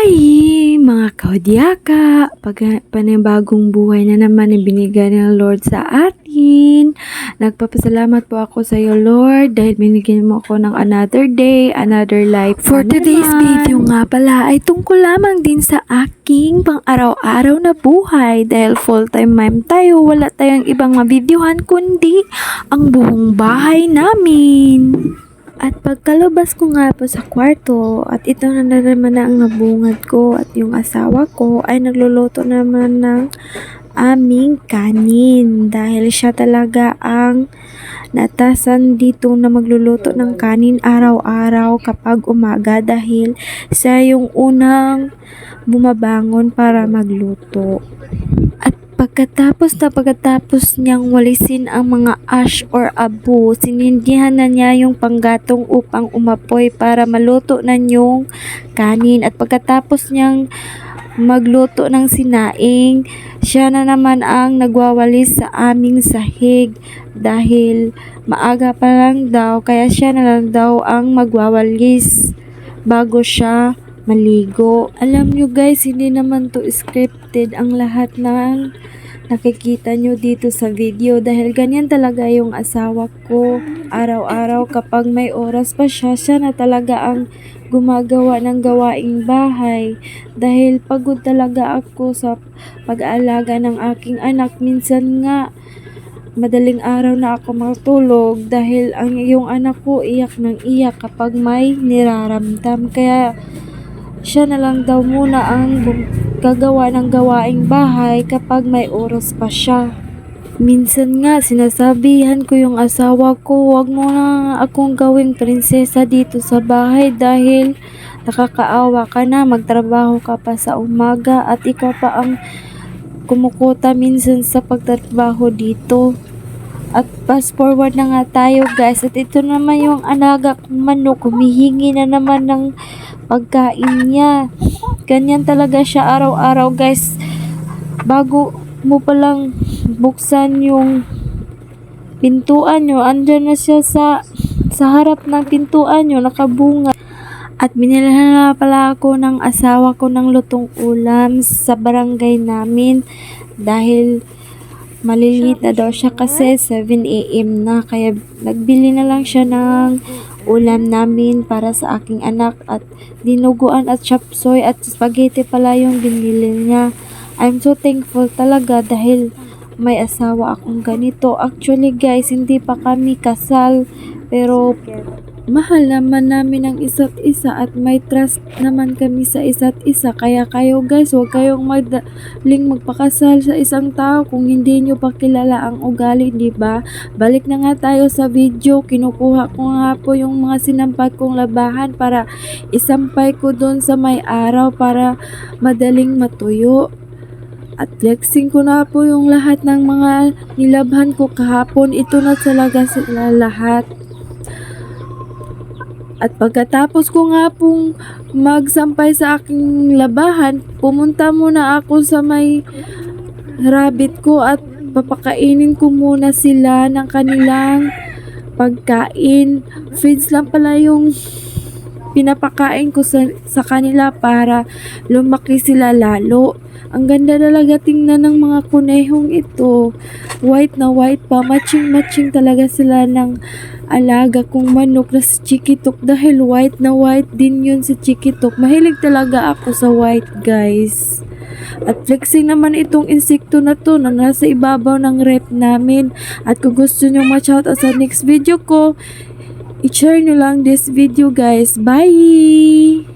Hi mga kaudyaka! Panibagong buhay na naman ang binigay ng Lord sa atin. Nagpapasalamat po ako sa iyo, Lord, dahil binigyan mo ako ng another day, another life. For today's video nga pala ay tungkol lamang din sa aking pang-araw-araw na buhay. Dahil full-time mom tayo, wala tayong ibang mabidyohan kundi ang buong bahay namin. At pagkalabas ko nga po sa kwarto at ito na naman na ang nabungad ko at yung asawa ko ay nagluluto naman ng aming kanin dahil siya talaga ang natasan dito na magluluto ng kanin araw-araw kapag umaga dahil siya yung unang bumabangon para magluto. At pagkatapos niyang walisin ang mga ash or abo, sinindihan na niya yung panggatong upang umapoy para maluto na yung kanin. At pagkatapos niyang magluto ng sinaing, siya na naman ang nagwawalis sa aming sahig dahil maaga pa lang daw, kaya siya na lang daw ang magwawalis bago siya maligo. Alam nyo guys, hindi naman to scripted ang lahat ng nakikita nyo dito sa video dahil ganyan talaga yung asawa ko. Araw-araw kapag may oras pa siya na talaga ang gumagawa ng gawaing bahay dahil pagod talaga ako sa pag-aalaga ng aking anak. Minsan nga madaling araw na ako matulog dahil yung anak ko iyak ng iyak kapag may niraramdam, kaya siya na lang daw muna ang gagawa ng gawaing bahay kapag may oras pa siya. Minsan nga sinasabihan ko yung asawa ko, wag mo na akong gawing prinsesa dito sa bahay dahil nakakaawa ka na, magtrabaho ka pa sa umaga at ikaw pa ang kumukuta minsan sa pagtatrabaho dito. At fast forward na nga tayo guys, at ito naman yung alaga kong manok, humihingi na naman ng pagkain niya. Ganyan talaga siya araw-araw guys. Bago mo palang buksan yung pintuan nyo, andyan na siya sa harap ng pintuan nyo, nakabunga. At binilhan na pala ako ng asawa ko ng lutong ulam sa barangay namin dahil maliliit na daw siya kasi 7 AM na, kaya nagbili na lang siya ng ulam namin para sa aking anak at dinuguan at chopsoy at spaghetti pala yung binili niya. I'm so thankful talaga dahil may asawa akong ganito. Actually guys, hindi pa kami kasal pero mahal naman namin ang isa't isa at may trust naman kami sa isa't isa. Kaya kayo guys, huwag kayong madaling magpakasal sa isang tao kung hindi nyo pa kilala ang ugali, di ba? Balik na nga tayo sa video. Kinukuha ko nga po yung mga sinampat kong labahan para isampay ko doon sa may araw para madaling matuyo. At flexing ko na po yung lahat ng mga nilabhan ko kahapon. Ito na talaga sila lahat. At pagkatapos ko nga pong magsampay sa aking labahan, pumunta muna ako sa may rabbit ko at papakainin ko muna sila ng kanilang pagkain. Feeds lang pala yung pinapakain ko sa kanila para lumaki sila lalo. Ang ganda talaga tingnan ng mga kunehong ito. White na white pa. Matching talaga sila ng alaga kong manok na si Chikitok dahil white na white din yun si Chikitok. Mahilig talaga ako sa white guys. At flexing naman itong insekto na to na nasa ibabaw ng rep namin. At kung gusto nyo ma-shoutout sa next video ko, i-share nyo lang this video guys. Bye!